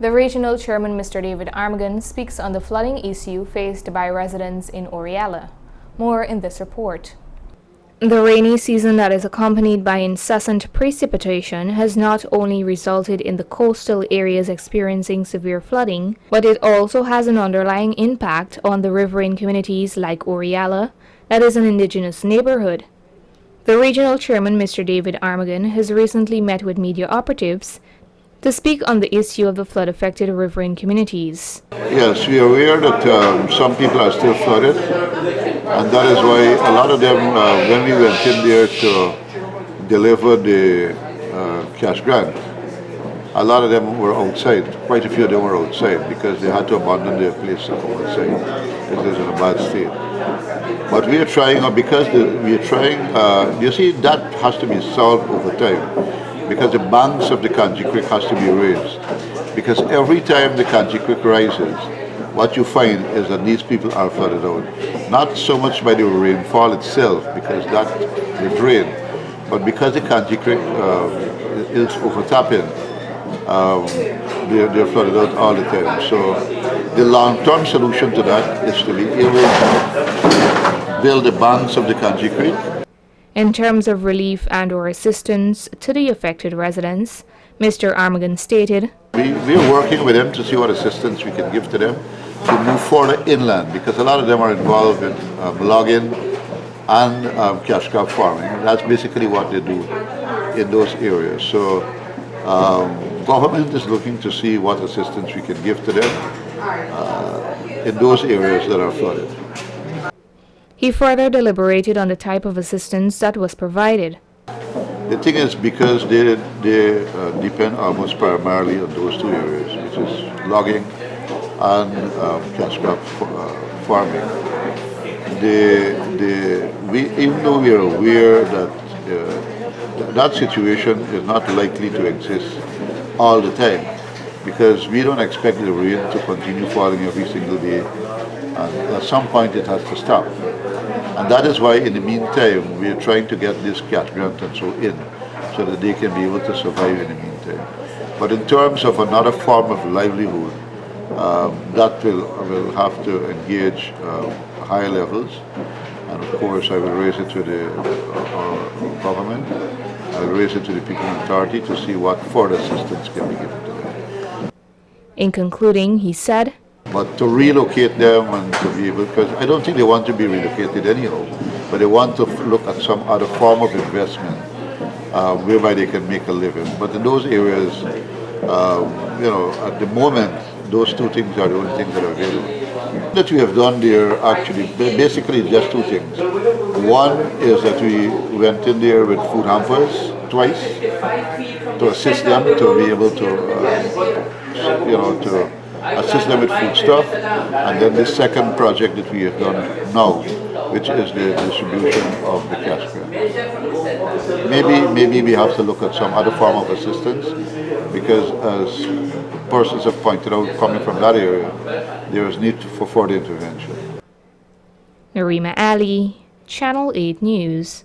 The regional chairman, Mr. David Armagon, speaks on the flooding issue faced by residents in Orealla. More in this report. The rainy season that is accompanied by incessant precipitation has not only resulted in the coastal areas experiencing severe flooding, but it also has an underlying impact on the riverine communities like Orealla, that is an indigenous neighborhood. The regional chairman, Mr. David Armagon, has recently met with media operatives to speak on the issue of the flood-affected riverine communities. Yes, we are aware that some people are still flooded, and that is why a lot of them, when we went in there to deliver the cash grant, a lot of them were outside. Quite a few of them were outside because they had to abandon their place to come outside because it's in a bad state. But we are trying, you see, that has to be solved over time, because the banks of the Kanji Creek has to be raised. Because every time the Kanji Creek rises, what you find is that these people are flooded out. Not so much by the rainfall itself, because that will drain, but because the Kanji Creek is overtapping, they're flooded out all the time. So the long-term solution to that is to be able to build the banks of the Kanji Creek. In terms of relief and/or assistance to the affected residents, Mr. Armagon stated, We are working with them to see what assistance we can give to them to move further inland, because a lot of them are involved in logging and cash crop farming. That's basically what they do in those areas. So government is looking to see what assistance we can give to them in those areas that are flooded. He further deliberated on the type of assistance that was provided. The thing is, because they depend almost primarily on those two areas, which is logging and cash crop farming. Even though we are aware that that situation is not likely to exist all the time, because we don't expect the rain to continue falling every single day, and at some point it has to stop. And that is why, in the meantime, we are trying to get this cash grant and so in, so that they can be able to survive in the meantime. But in terms of another form of livelihood, that will have to engage higher levels. And of course, I will raise it to our government. I will raise it to the People Authority to see what further assistance can be given to them. In concluding, he said, but to relocate them and to be able, because I don't think they want to be relocated anyhow, but they want to look at some other form of investment whereby they can make a living. But in those areas, at the moment, those two things are the only things that are available. That we have done there actually, basically just two things. One is that we went in there with food hampers twice to assist them to be able to, to assist them with food stuff, and then the second project that we have done now, which is the distribution of the cash grant. Maybe we have to look at some other form of assistance, because as persons have pointed out, coming from that area, there is need for further intervention. Narima Ali, Channel 8 News.